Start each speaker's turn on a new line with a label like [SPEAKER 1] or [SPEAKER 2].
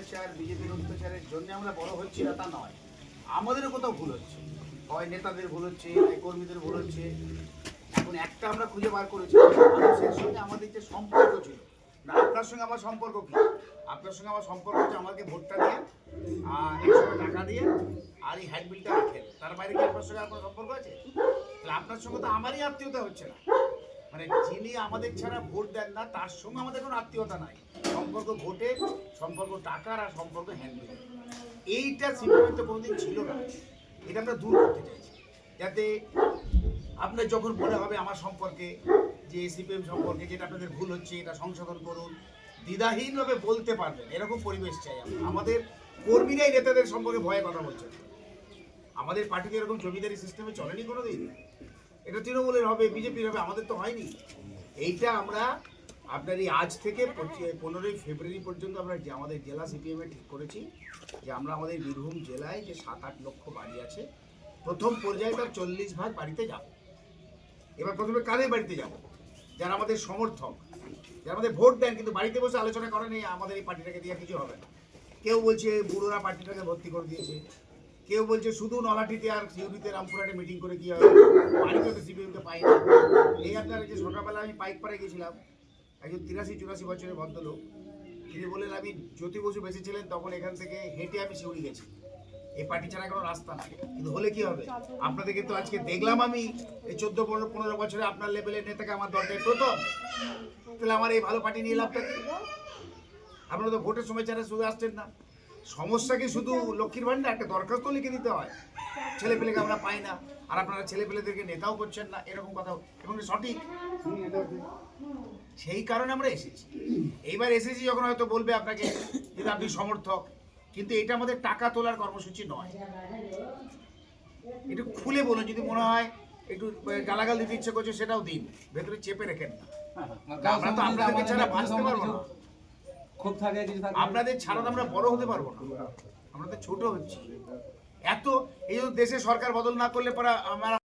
[SPEAKER 1] অত্যাচার, বিজেপির অত্যাচারের জন্য আমরা বড় হচ্ছি না তা নয়, আমাদেরও কোথাও ভুল হচ্ছে, হয় নেতাদের ভুল হচ্ছে, হয় কর্মীদের ভুল হচ্ছে। এখন একটা আমরা খুঁজে বার করেছি, মানুষের সঙ্গে আমাদের যে সম্পর্ক ছিল, না আপনার সঙ্গে আমার সম্পর্ক কি? আপনার সঙ্গে আমার সম্পর্ক হচ্ছে আমাকে ভোটটা দিয়ে 100 টাকা দিয়ে আর এই হ্যান্ডবিলটা রাখেন, তার বাইরে কি আপনার সঙ্গে আপনার সম্পর্ক আছে? তাহলে আপনার সঙ্গে তো আমারই আত্মীয়তা হচ্ছে না। মানে যিনি আমাদের ছাড়া ভোট দেন না তার সঙ্গে আমাদের কোনো আত্মীয়তা নাই, সম্পর্ক ভোটে, সম্পর্ক টাকার, আর সম্পর্ক হ্যান্ডবিল। এইটা সিপিএম তো কোনোদিন ছিল না, এটা আমরা দূর করতে চাইছি, যাতে আপনার যখন মনে হবে আমার সম্পর্কে, যে সিপিএম সম্পর্কে যেটা আপনাদের ভুল হচ্ছে এটা সংশোধন করুন, দ্বিধাহীনভাবে বলতে পারবেন, এরকম পরিবেশ চাই আমরা। আমাদের কর্মীরাই নেতাদের সম্পর্কে ভয়ে কথা বলছেন। আমাদের পার্টিতে এরকম জমিদারি সিস্টেমে চলেনি কোনোদিন। এটা তৃণমূলের হবে, বিজেপির হবে, আমাদের তো হয়নি। এইটা আমরা আপনার এই আজ থেকে 15ই ফেব্রুয়ারি পর্যন্ত আমরা যে আমাদের জেলা সিপিএমে ঠিক করেছি যে আমরা আমাদের বীরভূম জেলায় যে 7-8 লক্ষ বাড়ি আছে, প্রথম পর্যায়ে তার 40 ভাগ বাড়িতে যাব। এবার প্রথমে কাদের বাড়িতে যাব? যারা আমাদের সমর্থক, যারা আমাদের ভোট দেন কিন্তু বাড়িতে বসে আলোচনা করেন আমাদের এই পার্টিটাকে দিয়ে কিছু হবে না। কেউ বলছে বুড়োরা পার্টিটাকে ভর্তি করে দিয়েছে, কেউ বলছে শুধু নলাটিতে আর সিউড়িতে রামপুরহাটে মিটিং করে কি হবে, বাড়িতে তো সিপিএমকে পাই না। এই আপনার যে সকালবেলা আমি পাইকপাড়ায় গেছিলাম, একজন 83-84 বছরের ভদ্রলোক, তিনি বললেন আমি জ্যোতি বসু বেঁচেছিলেন তখন এখান থেকে হেঁটে আমি সিউড়ি গেছি, এই পার্টি ছাড়া কোনো রাস্তা নাই। কিন্তু হলে কি হবে? আপনাদেরকে তো আজকে দেখলাম আমি এই 14-15 বছরে আপনার লেভেলের নেতাকে আমার দলটায় প্রথম, তাহলে আমার এই ভালো পার্টি নিয়ে লাভটা কি? আপনারা তো ভোটের সময় ছাড়া শুধু আসছেন না। সমস্যা কি শুধু লক্ষ্মীর ভান্ডার? একটা দরখাস্ত লিখে দিতে হয়, ছেলেপেলেকে আমরা পাই না, আর আপনারা ছেলেপেলেদেরকে নেতাও করছেন না, এরকম কথা এবং সঠিক। সেই কারণে আমরা এসেছি। এইবার এসেছি যখন হয়তো বলবে আপনাকে যে আপনি সমর্থক, কিন্তু এটা আমাদের টাকা তোলার কর্মসূচি নয়। একটু খুলে বলুন, যদি মনে হয় একটু গালাগাল দিতে ইচ্ছে করছে সেটাও দিন, ভেতরে চেপে রেখেন না। আমরা তো আপনাদেরকে ছাড়া বাঁচতে পারবো না, আপনাদের ছাড়া তো আমরা বড় হতে পারবো না, আমরা তো ছোট হচ্ছি। এত এই দেশে সরকার বদল না করলে পরে আমরা